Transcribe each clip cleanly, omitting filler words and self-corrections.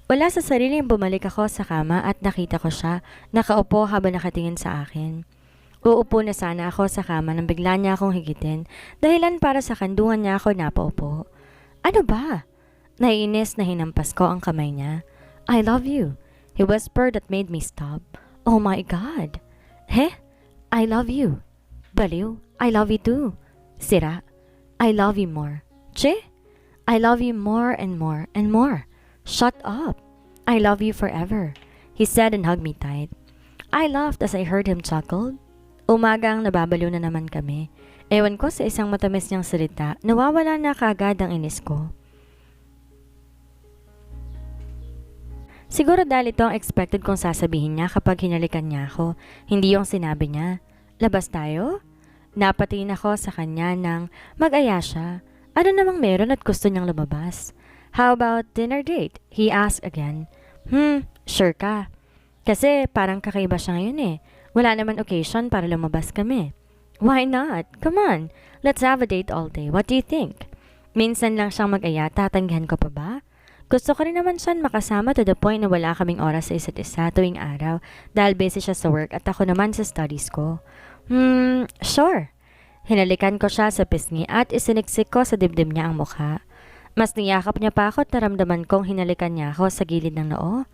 Wala sa sarili bumalik ako sa kama at nakita ko siya, nakaupo habang nakatingin sa akin. Uupo na sana ako sa kama nang bigla niya akong higitin, dahilan para sa kanduhan niya ako napaupo. Ano ba? Naiinis na hinampas ko ang kamay niya. I love you. He whispered that made me stop. Oh my God. He? I love you. Baliw, I love you too. Sira, I love you more. Che? I love you more and more and more. Shut up. I love you forever, he said and hugged me tight. I laughed as I heard him chuckle. Umagang nababaliw na naman kami. Ewan ko sa isang matamis niyang salita, nawawala na kaagad ang inis ko. Siguro dahil ito ang expected kong sasabihin niya kapag hinalikan niya ako, hindi yung sinabi niya. Labas tayo? Napatingin ako sa kanya nang mag-aya siya. Ano namang meron at gusto niyang lumabas? How about dinner date? He asked again. Sure ka. Kasi parang kakaiba siya ngayon eh. Wala naman occasion para lumabas kami. Why not? Come on. Let's have a date all day. What do you think? Minsan lang siyang mag-aya, tatanggihan ko pa ba? Gusto ko rin naman siyang makasama to the point na wala kaming oras sa isa't isa tuwing araw dahil busy siya sa work at ako naman sa studies ko. Sure. Hinalikan ko siya sa pisngi at isiniksik ko sa dibdib niya ang mukha. Mas niyakap niya pa ako at naramdaman kong hinalikan niya ako sa gilid ng noo.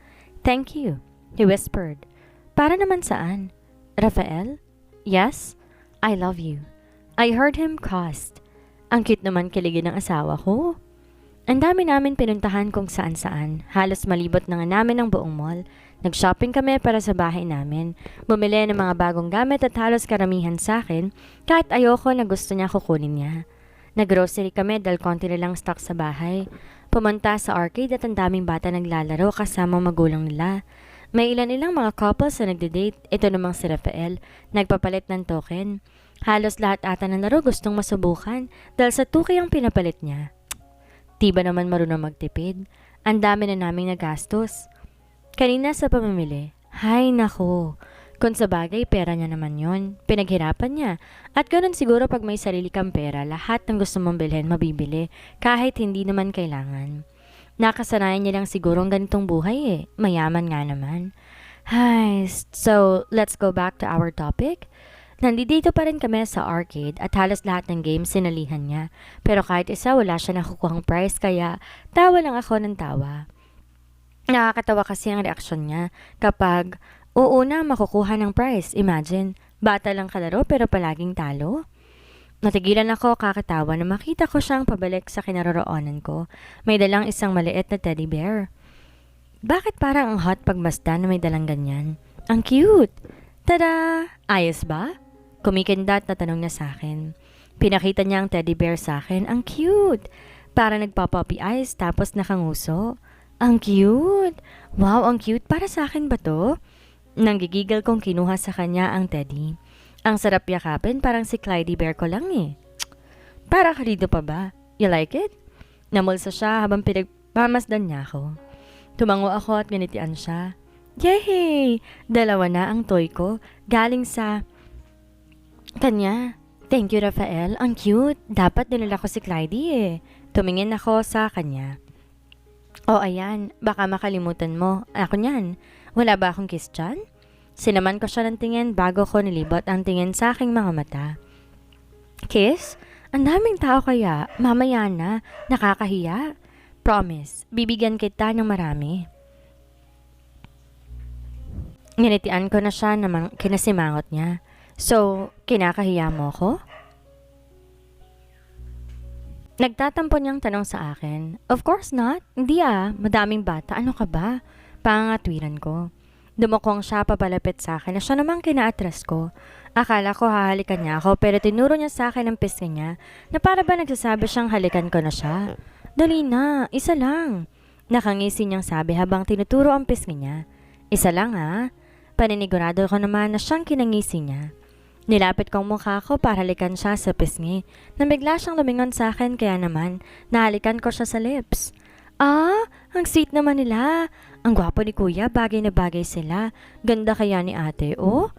Thank you, he whispered. Para naman saan? Rafael? Yes? I love you. I heard him cost. Ang cute naman kiligin ng asawa ko. Ang dami namin pinuntahan kung saan-saan. Halos malibot na nga namin ang buong mall. Nag-shopping kami para sa bahay namin. Bumili ng mga bagong gamit at halos karamihan sa akin kahit ayoko na gusto niya kukunin niya. Nag-grocery kami dahil konti na lang stock sa bahay. Pumunta sa arcade at ang daming bata naglalaro kasama magulang nila. May ilan-ilang mga couples na nagde-date. Ito namang si Rafael, nagpapalit ng token. Halos lahat ata ng laro gustong masubukan dahil sa tuki ang pinapalit niya. Di ba naman marunong magtipid? Ang dami na naming nagastos. Kanina sa pamimili, hay nako. Kung sa bagay, pera niya naman yon. Pinaghirapan niya. At ganoon siguro pag may sarili kang pera, lahat ng gusto mong bilhin, mabibili, kahit hindi naman kailangan. Nakasanayan niya lang siguro ang ganitong buhay eh. Mayaman nga naman. Hay, so let's go back to our topic. Nandito pa rin kami sa arcade at halos lahat ng games sinalihan niya. Pero kahit isa wala siya nakukuhang prize kaya tawa lang ako ng tawa. Nakakatawa kasi ang reaksyon niya kapag oo na makukuha ng prize. Imagine, bata lang kalaro pero palaging talo. Natigilan ako kakatawa na makita ko siyang pabalik sa kinaroroonan ko. May dalang isang maliit na teddy bear. Bakit parang ang hot pagmasdan na may dalang ganyan? Ang cute! Tada! Ayos ba? Kumikindat na tanong niya sa akin. Pinakita niya ang teddy bear sa akin. Ang cute! Para nagpa-puppy eyes tapos nakanguso. Ang cute! Wow, ang cute! Para sa akin ba to? Nanggigigil kong kinuha sa kanya ang teddy. Ang sarap yakapin, parang si Clyde Bear ko lang eh. Para karido pa ba? You like it? Namulsa siya habang pinagpamasdan niya ako. Tumango ako at ganitian siya. Yay! Dalawa na ang toy ko. Galing sa kanya. Thank you, Rafael. Ang cute. Dapat dinala ko si Clyde eh. Tumingin ako sa kanya. Oh, ayan. Baka makalimutan mo. Ako niyan. Wala ba akong kiss dyan? Sinaman ko siya ng tingin bago ko nilibot ang tingin sa aking mga mata. Kiss? Ang daming tao kaya. Mamaya na. Nakakahiya. Promise. Bibigyan kita ng marami. Nginitian ko na siya na kinasimangot niya. So, kinakahiya mo ko? Nagtatampo niyang tanong sa akin. Of course not. Hindi madaming bata. Ano ka ba? Pangangatwiran ko. Dumukong siya papalapit sa akin na siya namang kinaatras ko. Akala ko hahalikan niya ako pero tinuro niya sa akin ang pisngi niya na para ba nagsasabi siyang halikan ko na siya. Dali na, isa lang. Nakangisi niyang sabi habang tinuturo ang pisngi niya. Isa lang Paninigurado ko naman na siyang kinangisi niya. Nilapit kong mukha ko para halikan siya sa pisngi. Nang bigla siyang lumingon sa akin kaya naman nahalikan ko siya sa lips. Ang sweet naman nila. Ang gwapo ni kuya, bagay na bagay sila. Ganda kaya ni ate, oh?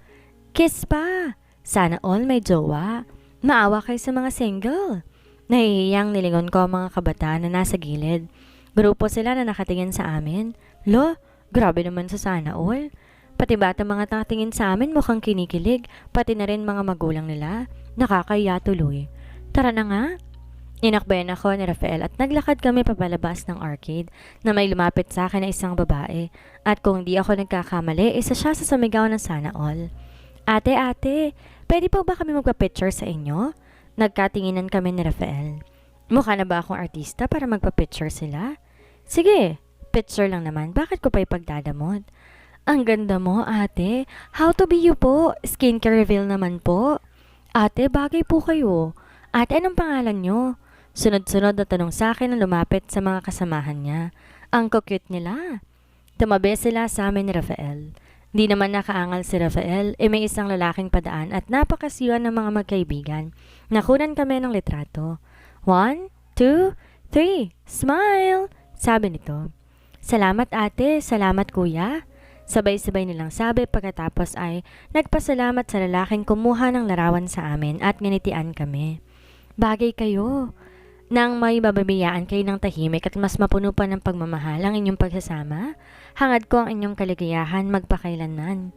Kiss pa. Sana all may jowa. Maawa kayo sa mga single. Nahihiyang nilingon ko ang mga kabataan na nasa gilid. Grupo sila na nakatingin sa amin. Lo, grabe naman sa sana all. Pati bata mga tatingin sa amin mukhang kinikilig, pati na rin mga magulang nila. Nakakaya tuloy. Tara na nga. Inakbayan ako ni Rafael at naglakad kami papalabas ng arcade na may lumapit sa akin na isang babae. At kung di ako nagkakamali, isa siya sa sumigaw ng sana all. Ate, pwede po ba kami magpa-picture sa inyo? Nagkatinginan kami ni Rafael. Mukha na ba akong artista para magpa-picture sila? Sige, picture lang naman. Bakit ko pa ipagdadamot? Ang ganda mo, ate. How to be you po? Skincare reveal naman po. Ate, bagay po kayo. Ate, anong pangalan nyo? Sunod-sunod na tanong sa akin ang lumapit sa mga kasamahan niya. Ang cute nila. Tumabi sila sa amin ni Rafael. Di naman nakaangal si Rafael, may isang lalaking padaan at napakasiwan ng mga magkaibigan. Nakunan kami ng litrato. 1, 2, 3, smile! Sabi nito. Salamat ate, salamat kuya. Sabay-sabay nilang sabi pagkatapos ay nagpasalamat sa lalaking kumuha ng larawan sa amin at nginitian kami. Bagay kayo. Nang may bababiyaan kayo ng tahimik at mas mapuno pa ng pagmamahal ang inyong pagsasama, hangad ko ang inyong kaligayahan magpakailanman.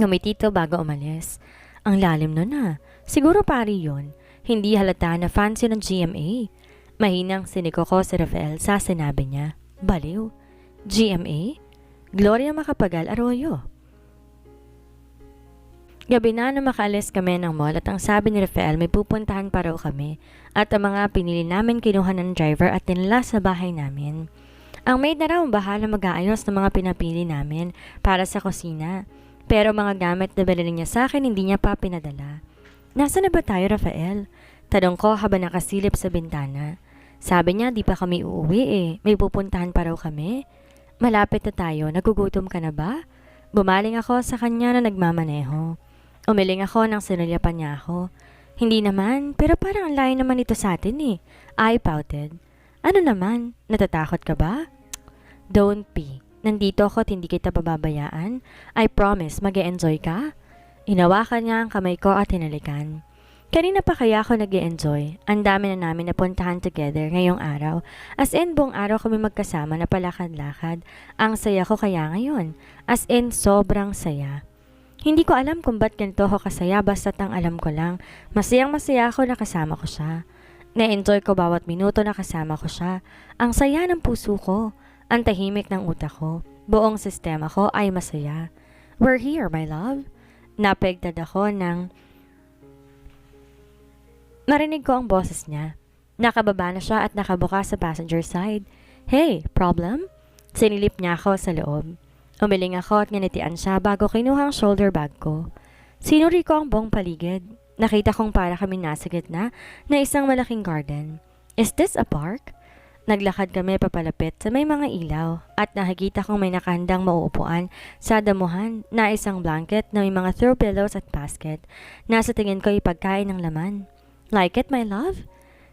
Ngumiti to bago umalis. Ang lalim nun Siguro pari yun. Hindi halata na fancy ng GMA. Mahinang siniko ko si Rafael sa sinabi niya. Baliw. GMA? Gloria Macapagal Arroyo. Gabi na makaalis kami ng mall at ang sabi ni Rafael may pupuntahan pa raw kami at ang mga pinili namin kinuha ng driver at tinala sa bahay namin. Ang maid na raw ang bahala mag-aayos ng mga pinapili namin para sa kusina. Pero mga gamit na bilhin niya sa akin hindi niya pa pinadala. Nasaan na ba tayo, Rafael? Tanong ko habang nakasilip sa bintana. Sabi niya di pa kami uuwi may pupuntahan pa raw kami. Malapit na tayo, nagugutom ka na ba? Bumaling ako sa kanya na nagmamaneho. Umiling ako nang sinulyapan niya ako. Hindi naman, pero parang ang layo naman ito sa atin I pouted. Ano naman, natatakot ka ba? Don't be. Nandito ako at hindi kita pababayaan. I promise, mag-e-enjoy ka? Inawakan niya ang kamay ko at hinalikan. Kanina pa kaya ako nag-e-enjoy. Ang dami na namin napuntahan together ngayong araw. As in, buong araw kami magkasama na palakad-lakad. Ang saya ko kaya ngayon. As in, sobrang saya. Hindi ko alam kung ba't ganito ako kasaya basta't ang alam ko lang. Masayang-masaya ako na kasama ko siya. Na-enjoy ko bawat minuto na kasama ko siya. Ang saya ng puso ko. Ang tahimik ng utak ko. Buong sistema ko ay masaya. We're here, my love. Napegtad ako nang marinig ko ang boses niya. Nakababa na siya at nakabukas sa passenger side. Hey, problem? Sinilip niya ako sa loob. Umiling ako at nginitian siya bago kinuha ang shoulder bag ko. Sinuri ko ang buong paligid. Nakita kong para kami nasa gitna na isang malaking garden. Is this a park? Naglakad kami papalapit sa may mga ilaw at nakikita kong may nakahandang mauupuan sa damuhan na isang blanket na may mga throw pillows at basket na sa tingin ko ipagkain ng laman. Like it, my love?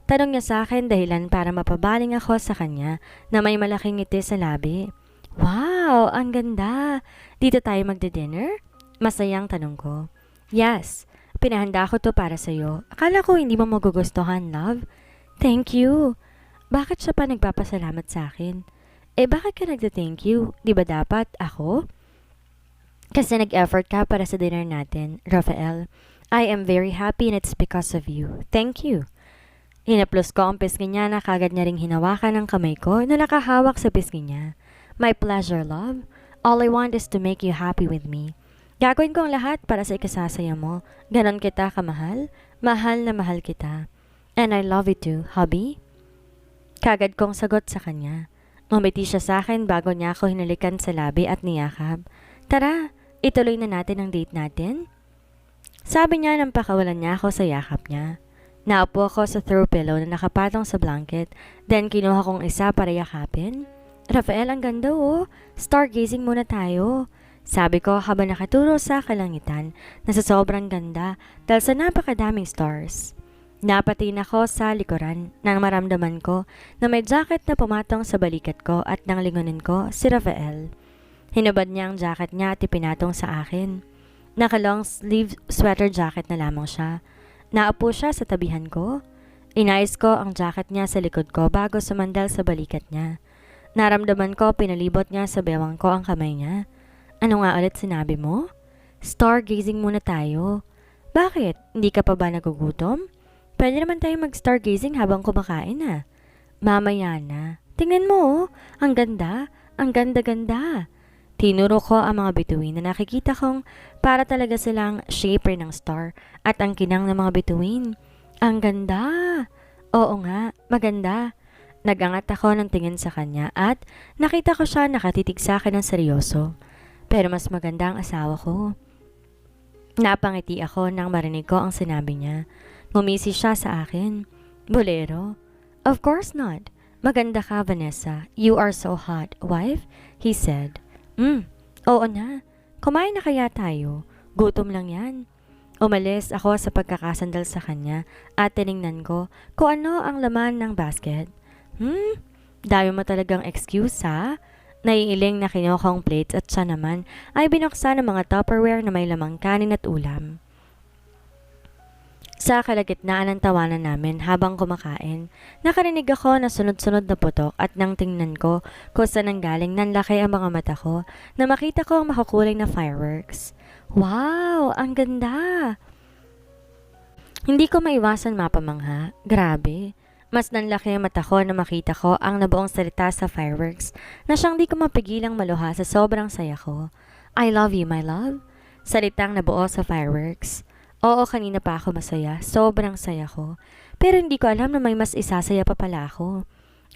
Tanong niya sa akin dahilan para mapabaling ako sa kanya na may malaking ngiti sa labi. Wow, ang ganda. Dito tayo magde-dinner? Masayang tanong ko. Yes, pinahanda ko to para sa'yo. Akala ko hindi mo magugustuhan, love. Thank you. Bakit siya pa nagpapasalamat sa akin? Bakit ka nagda-thank you? Di ba dapat ako? Kasi nag-effort ka para sa dinner natin, Rafael. I am very happy and it's because of you. Thank you. Hinaplos ko ang pisngi niya na kagad niya ring hinawakan ang kamay ko na nakahawak sa pisngi niya. My pleasure, love. All I want is to make you happy with me. Gagawin ko ang lahat para sa ikasasaya mo. Ganon kita kamahal. Mahal na mahal kita. And I love you too, hubby. Kagad kong sagot sa kanya. Ngumiti siya sa akin bago niya ako hinalikan sa labi at niyakap. Tara, ituloy na natin ang date natin. Sabi niya nang pakawalan niya ako sa yakap niya. Naupo ako sa throw pillow na nakapatong sa blanket. Then kinuha kong isa para yakapin. Rafael, ang ganda Stargazing muna tayo. Sabi ko habang nakaturo sa kalangitan na sa sobrang ganda dahil sa napakadaming stars. Napatingin ako sa likuran nang maramdaman ko na may jacket na pumatong sa balikat ko at nang lingunin ko si Rafael. Hinubad niya ang jacket niya at ipinatong sa akin. Naka-long sleeve sweater jacket na lamang siya. Naupo siya sa tabihan ko. Inayos ko ang jacket niya sa likod ko bago sumandal sa balikat niya. Naramdaman ko pinalibot niya sa bewang ko ang kamay niya. Ano nga ulit sinabi mo? Stargazing muna tayo. Bakit? Hindi ka pa ba nagugutom? Pwede naman tayo mag-stargazing habang kumakain ah. Mamaya na. Tingnan mo oh, ang ganda, ang ganda-ganda. Tinuro ko ang mga bituin na nakikita kong para talaga silang shaper ng star at ang kinang ng mga bituin. Ang ganda! Oo nga, maganda. Nagangat ako ng tingin sa kanya at nakita ko siya nakatitig sa akin ng seryoso. Pero mas maganda ang asawa ko. Napangiti ako nang marinig ko ang sinabi niya. Ngumisi siya sa akin. Bolero? Of course not. Maganda ka, Vanessa. You are so hot, wife, he said. Oo na. Kumain na kaya tayo? Gutom lang yan. Umalis ako sa pagkakasandal sa kanya at tiningnan ko kung ano ang laman ng basket. Dami mo talagang excuse ha? Naiiling na kinokong plates at siya naman ay binuksan ng mga Tupperware na may lamang kanin at ulam. Sa kalagitnaan ng tawanan namin habang kumakain, nakarinig ako na sunod-sunod na putok at nang tingnan ko kung saan nanggaling nanlaki ang mga mata ko na makita ko ang makukulay na fireworks. Wow! Ang ganda! Hindi ko maiwasan mapamangha. Grabe! Mas nanlaki ang mata ko na makita ko ang nabuong salita sa fireworks na siyang di ko mapigilang maluha sa sobrang saya ko. I love you, my love. Salitang nabuo sa fireworks. Oo, kanina pa ako masaya. Sobrang saya ko. Pero hindi ko alam na may mas isasaya pa pala ako.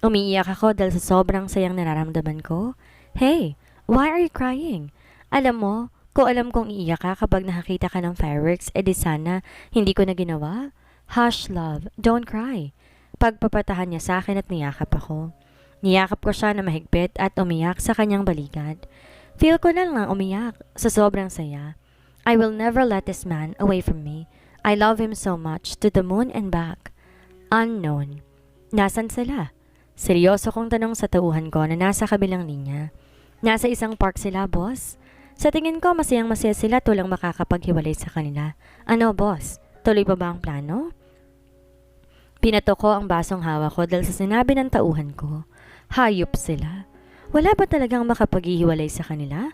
Umiiyak ako dahil sa sobrang sayang nararamdaman ko. Hey, why are you crying? Alam mo, kung alam kong iiyak ka kapag nakakita ka ng fireworks, edi sana hindi ko na ginawa. Hush, love. Don't cry. Pagpapatahan niya sa akin at niyakap ako. Niyakap ko siya na mahigpit at umiyak sa kanyang balikat. Feel ko na lang umiyak sa sobrang saya. I will never let this man away from me. I love him so much, to the moon and back. Unknown. Nasaan sila? Seryoso kong tanong sa tauhan ko na nasa kabilang linya. Nasa isang park sila, boss. Sa tingin ko, masayang-masaya sila tulang makakapaghiwalay sa kanila. Ano, boss? Tuloy pa ba ang plano? Pinato ko ang basong hawak ko dahil sa sinabi ng tauhan ko. Hayop sila. Wala ba talagang makapaghihiwalay sa kanila?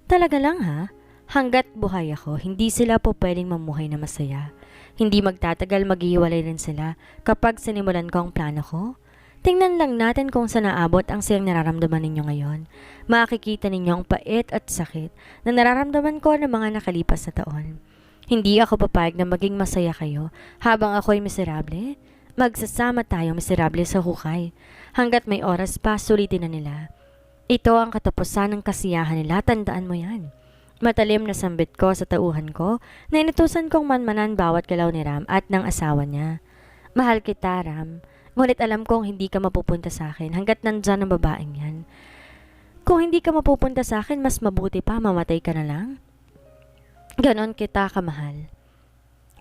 Talaga lang ha? Hanggat buhay ako, hindi sila po pwedeng mamuhay na masaya. Hindi magtatagal maghihiwalay rin sila kapag sinimulan ko ang plano ko. Tingnan lang natin kung saan naabot ang sayang nararamdaman ninyo ngayon. Makikita ninyo ang pait at sakit na nararamdaman ko ng mga nakalipas na taon. Hindi ako papayag na maging masaya kayo habang ako'y miserable. Magsasama tayo miserable sa hukay. Hanggat may oras pa, sulitin na nila. Ito ang katapusan ng kasiyahan nila, tandaan mo yan. Matalim na sambit ko sa tauhan ko na inutusan kong manmanan bawat galaw ni Ram at ng asawa niya. Mahal kita, Ram. Ngunit alam kong hindi ka mapupunta sa akin hanggat nandyan ang babaeng yan. Kung hindi ka mapupunta sa akin, mas mabuti pa mamatay ka na lang. Ganon kita kamahal.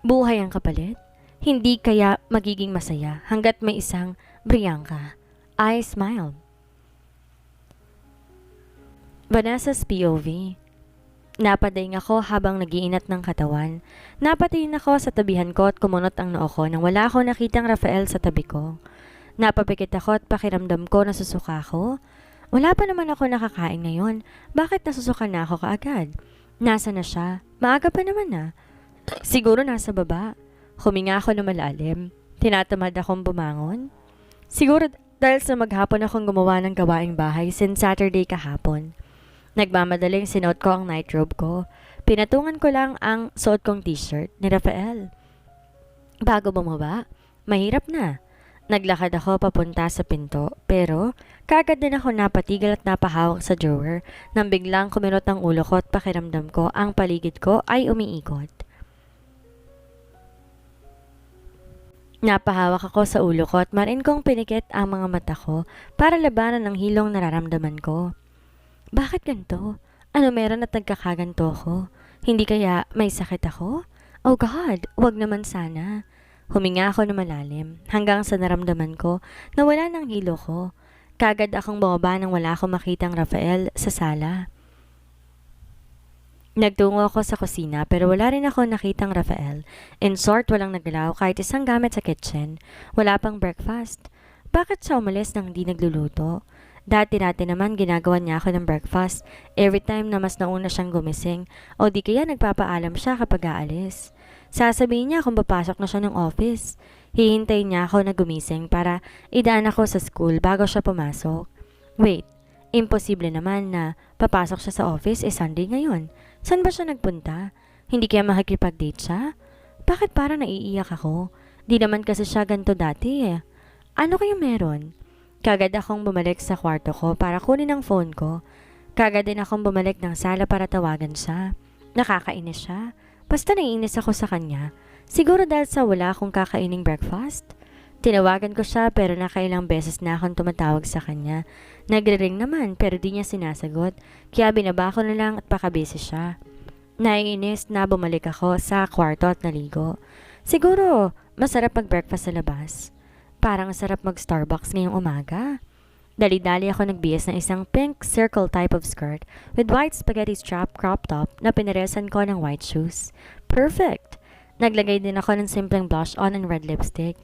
Buhay ang kapalit. Hindi kaya magiging masaya hanggat may isang Brianka. I smiled. Vanessa's POV. Napadaing ako habang nagiinat ng katawan. Napatingin ako sa tabihan ko at kumunot ang noo ko nang wala ako nakitang Rafael sa tabi ko. Napapikit ako at pakiramdam ko na susuka ako. Wala pa naman ako nakakain ngayon. Bakit nasusuka na ako kaagad? Nasa na siya? Maaga pa naman na. Siguro nasa baba. Huminga ako na malalim. Tinatamad akong bumangon. Siguro dahil sa maghapon akong gumawa ng gawaing bahay since Saturday kahapon. Nagmamadaling sinuot ko ang night robe ko. Pinatungan ko lang ang suot kong t-shirt ni Rafael. Bago bumaba, mahirap na. Naglakad ako papunta sa pinto, pero kagad din ako napatigil at napahawak sa drawer nang biglang kumirot ang ulo ko at pakiramdam ko ang paligid ko ay umiikot. Napahawak ako sa ulo ko at marin kong pinikit ang mga mata ko para labanan ang hilong nararamdaman ko. Bakit ganito? Ano meron at nagkakaganto ako? Hindi kaya may sakit ako? Oh God, wag naman sana. Huminga ako na malalim hanggang sa naramdaman ko na wala ng hilo ko. Kagad akong bumaba nang wala akong makitang Rafael sa sala. Nagtungo ako sa kusina pero wala rin ako nakitang Rafael. In short, walang nagalaw kahit isang gamit sa kitchen. Wala pang breakfast. Bakit siya umalis nang di nagluluto? Dati-dati naman ginagawa niya ako ng breakfast every time na mas nauna siyang gumising o di kaya nagpapaalam siya kapag aalis. Sasabihin niya kung papasok na siya ng office. Hihintayin niya ako na gumising para idaan ako sa school bago siya pumasok. Wait, imposible naman na papasok siya sa office Sunday ngayon. Saan ba siya nagpunta? Hindi kaya makikipag-date siya? Bakit parang naiiyak ako? Di naman kasi siya ganito dati eh. Ano kaya meron? Kagad akong bumalik sa kwarto ko para kunin ang phone ko. Kagad din akong bumalik ng sala para tawagan siya. Nakakainis siya. Basta naiinis ako sa kanya. Siguro dahil sa wala akong kakaining breakfast. Tinawagan ko siya pero nakailang beses na akong tumatawag sa kanya. Nagre-ring naman pero di niya sinasagot. Kaya binaba ko na lang at pakabisi siya. Naiinis na bumalik ako sa kwarto at naligo. Siguro masarap mag-breakfast sa labas. Parang sarap mag-Starbucks ngayong umaga. Dali-dali ako nagbihis ng isang pink circle type of skirt with white spaghetti strap crop top na pinaresan ko ng white shoes. Perfect! Naglagay din ako ng simpleng blush on and red lipstick.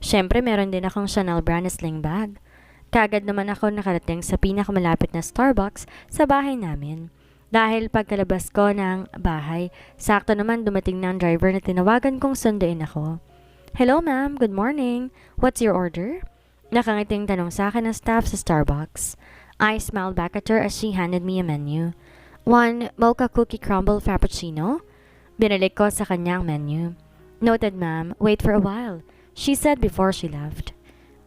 Syempre meron din akong Chanel brand na sling bag. Kagad naman ako nakarating sa pinakamalapit na Starbucks sa bahay namin. Dahil pagkalabas ko ng bahay, sakto naman dumating na ang driver na tinawagan kong sunduin ako. Hello ma'am, good morning. What's your order? Nakangiting tanong sa akin ng staff sa Starbucks. I smiled back at her as she handed me a menu. One mocha cookie crumble frappuccino? Binalik ko sa kanya ang menu. Noted ma'am, wait for a while, she said before she left.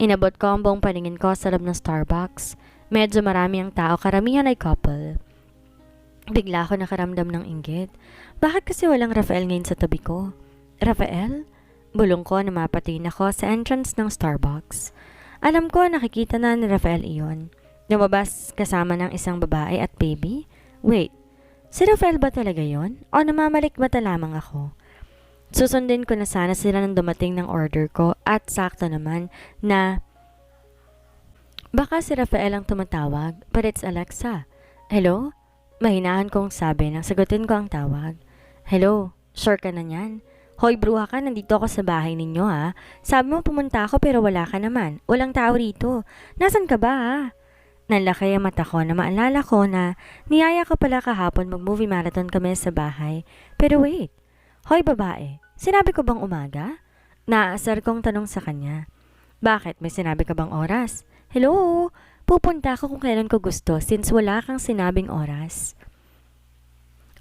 Inabot ko ang buong paningin ko sa loob ng Starbucks. Medyo marami ang tao, karamihan ay couple. Bigla ako nakaramdam ng inggit. Bakit kasi walang Rafael ngayon sa tabi ko? Rafael? Bulong ko na mapatingin ako sa entrance ng Starbucks. Alam ko nakikita na ni Rafael iyon. Lumabas kasama ng isang babae at baby. Wait, si Rafael ba talaga yon? O namamalikmata lamang ako? Susundin ko na sana sila nang dumating ng order ko at sakto naman na baka si Rafael ang tumatawag, but it's Alexa. Hello? Mahinahan kong sabi nang sagutin ko ang tawag. Hello, sure ka na yan? Hoy bruha ka, nandito ako sa bahay ninyo ha. Sabi mo pumunta ako pero wala ka naman. Walang tao rito. Nasaan ka ba ha? Nanlaki ang mata ko na maalala ko na niyaya ko pala kahapon mag-movie marathon kami sa bahay. Pero wait, hoy babae, sinabi ko bang umaga? Naasar kong tanong sa kanya. Bakit? May sinabi ka bang oras? Hello? Pupunta ako kung kailan ko gusto since wala kang sinabing oras.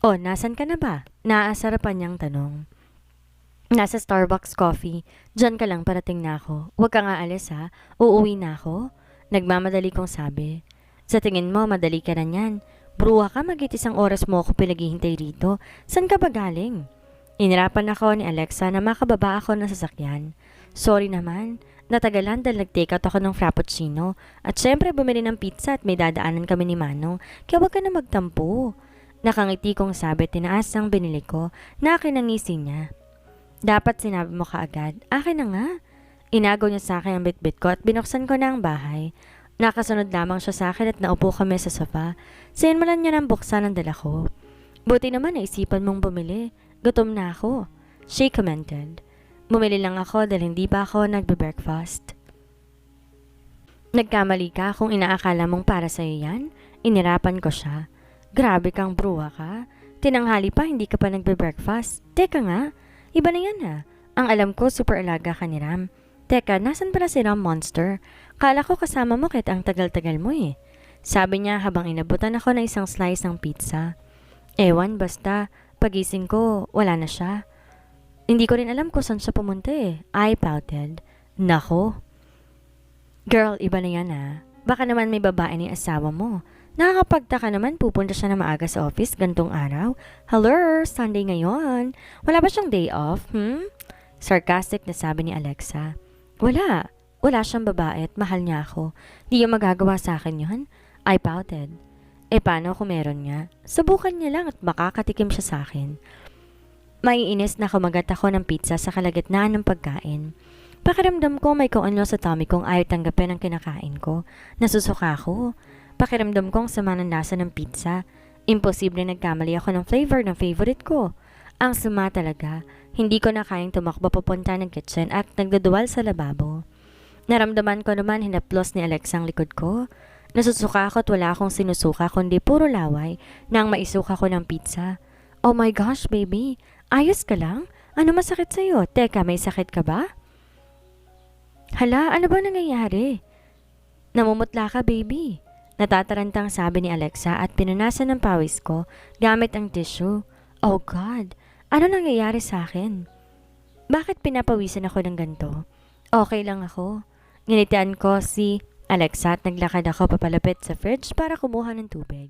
O, nasan ka na ba? Naasar pa niyang tanong. Nasa Starbucks coffee. Diyan ka lang, parating na ako. Huwag ka nga alis ha. Uuwi na ako. Nagmamadali kong sabi. Sa tingin mo, madali ka na yan. Bruha ka, isang oras mo ako pinaghihintay rito. San ka ba galing? Inirapan ako ni Alexa na makababa ako ng sasakyan. Sorry naman. Natagalan dahil nag-take out ako ng frappuccino. At syempre bumili ng pizza at may dadaanan kami ni Manong. Kaya huwag ka na magtampo. Nakangiti kong sabi, tinaas ang binili ko na akin ang ngisi niya. Dapat sinabi mo kaagad, akin na nga. Inagaw niya sa akin ang bitbit ko at binuksan ko na ang bahay. Nakasunod lamang siya sa akin at naupo kami sa sofa. Sinmalan niya ng buksan ang dala ko. Buti naman naisipan mong bumili. Gutom na ako. She commented. Bumili lang ako dahil hindi pa ako nagbe-breakfast. Nagkamali ka kung inaakala mong para sa'yo yan? Inirapan ko siya. Grabe kang bruha ka. Tinanghali pa hindi ka pa nagbe-breakfast. Teka nga. Iba na yan ha. Ang alam ko, super alaga ka ni Ram. Teka, nasan pala si Ram Monster? Kala ko kasama mo kahit ang tagal-tagal mo eh. Sabi niya habang inabutan ako ng isang slice ng pizza. Ewan, basta, pagising ko, wala na siya. Hindi ko rin alam kung saan siya pumunta eh. I pouted. Nako. Girl, iba na yan ha. Baka naman may babae ni asawa mo. Nakakapagtaka naman pupunta siya na maaga sa office gantong araw. Hello, Sunday ngayon. Wala ba siyang day off? Sarcastic na sabi ni Alexa. Wala. Wala siyang babae at mahal niya ako. Di niya magagawa sa akin yun. I pouted. Paano kung meron niya? Subukan niya lang at makakatikim siya sa akin. Maiinis na kumagat ako ng pizza sa kalagitnaan ng pagkain. Pakiramdam ko may kung ano sa tummy kong ayaw tanggapin ang kinakain ko. Nasusuka ako. Pakiramdam kong sama ng lasa ng pizza. Imposible nagkamali ako ng flavor ng favorite ko. Ang sama talaga. Hindi ko na kayang tumakbo papunta ng kitchen at nagduduwal sa lababo. Naramdaman ko naman hinaplos ni Alexa ang likod ko. Nasusuka ako at wala akong sinusuka kundi puro laway nang maisuka ko ng pizza. Oh my gosh, baby. Ayos ka lang? Ano masakit sa'yo? Teka, may sakit ka ba? Hala, ano ba nangyayari? Namumutla ka, baby. Natatarantang sabi ni Alexa at pinunasan ng pawis ko gamit ang tissue. Oh God, ano nangyayari sa akin? Bakit pinapawisan ako ng ganito? Okay lang ako. Nginitian ko si Alexa at naglakad ako papalapit sa fridge para kumuha ng tubig.